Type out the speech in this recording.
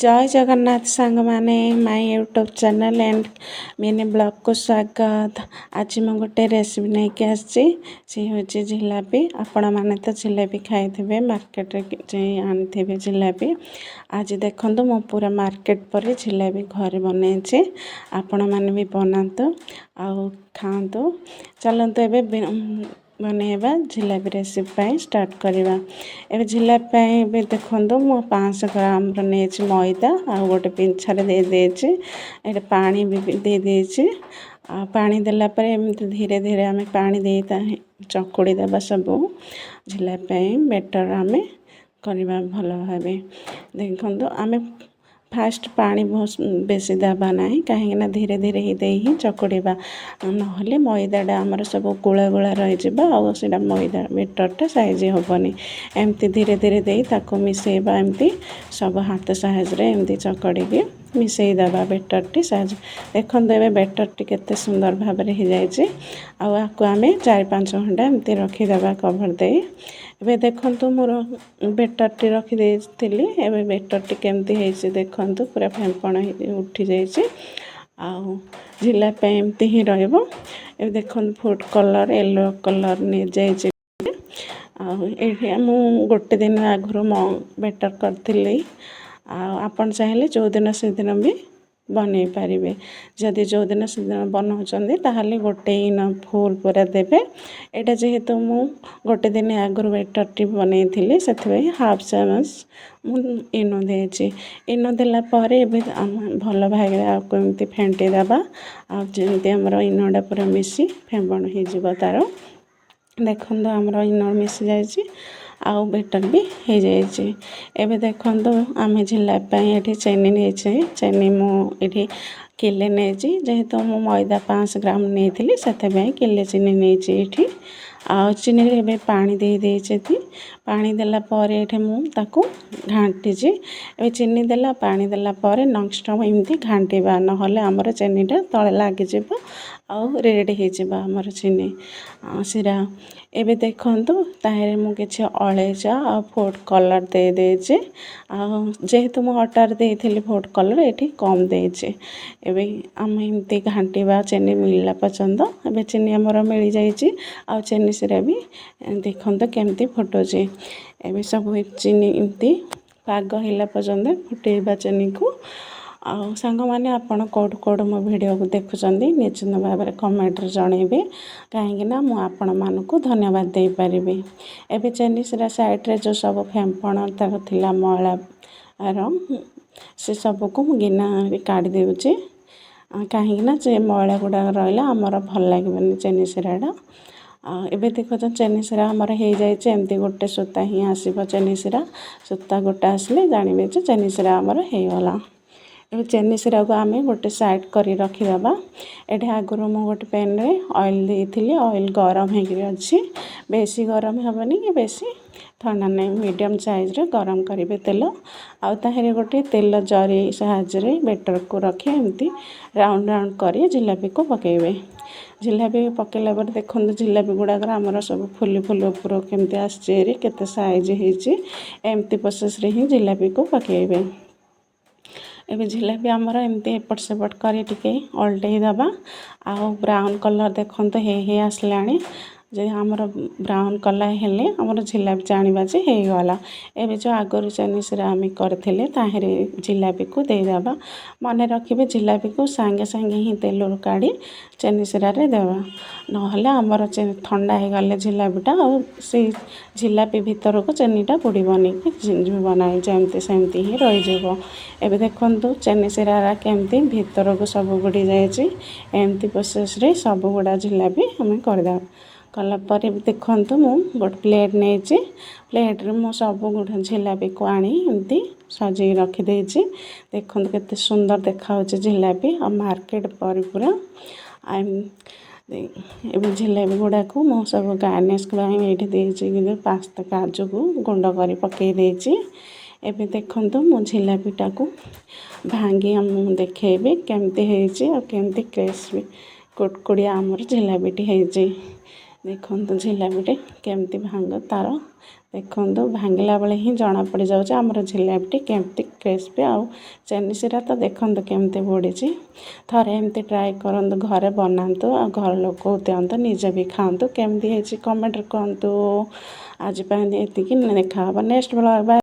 जय जगन्नाथ सांग माने my YouTube channel and mini blog को स्वागत। आज मैं गोटे रेसिपी नहीं के आसी हूँ जिलापी। आपण मैंने तो जिलापी खाई थे मार्केट आनी जिलापी। आज देखो मो पूरा मार्केट पर जिलापी घर बनई आपण मैंने भी बनातु आउ खातु। चलतु ए बनैबा जिलापी रेसिपी स्टार्ट करवा। ए जिलापी देखो मु 500 ग्राम नहीं मैदा आ गोटे पिंछारे दे देछि। ये पानी भी दे देछि। पानी देला पर एमती धीरे धीरे आम पानी देता चकुड़ी देवा सब जिलापी बेटर आम करवा भल भाव। देखो आम फास्ट पानी बेसी देवा ना कहीं धीरे धीरे ही चकुड़ा ना मैदाटा आमर सब गोला गोला रही मैदा बेटरटा साइज हेनी। एमती धीरे धीरे दे ताको मिसेबा एमती सब हाथ साहाଯ୍ୟରେ एमती चकड़ी मिसई देवा बेटरटी साइज। देखो ए बेटरटी केते सुंदर भाव हो जाए। आपको आम 4-5 घंटा एमती रखीदे कभर दे। ए देखु मोर बेटरटी रखीदे ए बेटरटी केमती है देखु पूरा फेंपण उठी जाइए। आउ जिलापी एमती ही रहिबो। ए देखो फूड कलर येलो कलर नहीं जाइए। मु गोटे दिन आगुरी बेटर करी आपन चाहिए जो दिन से दिन भी बन पारे। जदि जो दिन से दिन बनाऊँ ताहले गोटे इन फुल पूरा देवे। एटा जेहेतु मु गोटे दिन आगुरी बेटरटी बनई थी से हाफ चामच इनो देछि। इनो देला परे भल भाग आपको एमती फेंटी देवा। आमती आमर इनोटा पूरा मिसी फेंबण हो तार। देखो आमर इनो मिसी जाइए आउ बेटर भी हो जाइए। एबे देखो आम जिलापी ये चीनी नहीं चीनी मुझे किले नहीं जेहेतु मु मैदा 500 ग्राम नहीं से किले चीनी नहीं। आउ चीनी रे पानी दे देछि। पानी देला पर ये मुझे घाटीची। ए चीनी देला पानी देला पर नेक्स्ट एमती घाटीबा ना आमर चीनीटा तले लग आउ रेडी हो आमर चीनी सीरा। एबे देखंतु ताहे मु किछि अलैच आ फूड कलर दे देछि। जेहेतु मु अटार देइथिली फूड कलर एठी कम देछि। एबे आम एमती घाटीबा चीनी मिलला पसंद। एबे चीनी आमर मिल जाइछि आ चीनी सीरा भी देखंतु केमती फुटुछि। एबे सब चीनी एमती पाग हिला पसंद फुटेबा चीनी को। आउ सांग माने आपण कोड कोड मो वीडियो को देखुचंदी निश्चित भाव में कमेंट रे जणेबे कहीं मु आपण मानकु धन्यवाद दे पारिबे। एबे चीनी सीरा साइड रे जो सब फेंपण तक थिला मळा से सब को मु गिना काढ़ी देउची। कहीं से मळा गुडा रहिला आमर भल लागबनी चीनी सीराटा। एबे देखो चीनी सीरा आमर हो जाए। एमती गोटे सूता ही आसब चीनी सीरा सूता गोटे आसले जानवे चीनी सीरा आमर हो गला। ए चीनी सीरा को आम गोटे साइड करी रखीदबा। ये आगुरी मु गोटे पैन रे ऑयल देइथिली। ऑयल गरम होगी बेसी गरम हेबनी कि बेसी ठंडा नहीं मीडियम साइज रे गरम करेंगे तेल। आउ ताहे गोटे तेल जरी साहाଯ୍ୟରେ बेटर को रखी एमती राउंड राउंड कर जिलापी को पकेबे। जिलापी पकेला पर देखो जिलापी गुड़ाक आमर सब फुली फुली ऊपर केमती आसचे केते साइज होइछि। एमती प्रोसेस रे ही जिलापी को पकेबे। एबे जिलापी आमर एमती एपट सेपट कर टिके अलटई दबा। आउ ब्राउन कलर देखो हे आसलाणी। जे आमर ब्राउन कलर हेले आमर जिलापी जानिबा जे हे गला। एबे जो आगुरी चीनी सीरा आम करथिले ताहेरे जिलापी को दे देबा। मने रखिबे जिलापी को सांगे सांगे ही तेलर काढ़ी चीनी सीरा रे देबा नहले आमर ठंडा हो गले जिलापीटा और से जिलापी भीतर को चीनीटा बुड़ीबनी कि बनाई जमती सेमती ही रही जाइबो। एबे देखंतु चीनी सीरा केमती भीतर को सब बुड़ी जाइए। एमती प्रोसेस रे सब गुड़ा जिलापी आम करदेबा। कलापर देखंतु मु गोटे प्लेट नहीं प्लेट रे मु सब गुड़ा जिलापी को आनी एमती सजे रखीदे। देखो केते सुंदर देखा जिलापी और मार्केट पर पूरा एबे जिलापी गुड़ा को मु सब गार्निश ये पास्ता काजू को गुंड कर पकई देछि। एबे देखंतु मु जिलापीटा को भांगी देखेबे केमती होइछि और केमती क्रिस्पी कुड़कुड़िया आमर जिलापीटी होइछि। देखंतु जिलापीटे केमती भांग तार ଦେଖନ୍ତୁ ଭାଙ୍ଗିଲା ବେଳେ ହିଁ ଜଣାପଡ଼ିଯାଉଛି ଆମର ଜିଲାପିଟି କେମିତି କ୍ରିସ୍ପି ଆଉ ଚିନି ଶିରା ତ ଦେଖନ୍ତୁ କେମିତି ପୋଡ଼ିଛି। ଥରେ ଏମିତି ଟ୍ରାଏ କରନ୍ତୁ, ଘରେ ବନାନ୍ତୁ ଆଉ ଘର ଲୋକକୁ ଦିଅନ୍ତୁ, ନିଜେ ବି ଖାଆନ୍ତୁ। କେମିତି ହେଇଛି କମେଣ୍ଟରେ କୁହନ୍ତୁ। ଆଜି ପାଇଁ ଏତିକି, ଦେଖା ହେବ ନେକ୍ସଟ ବ୍ଲଗ।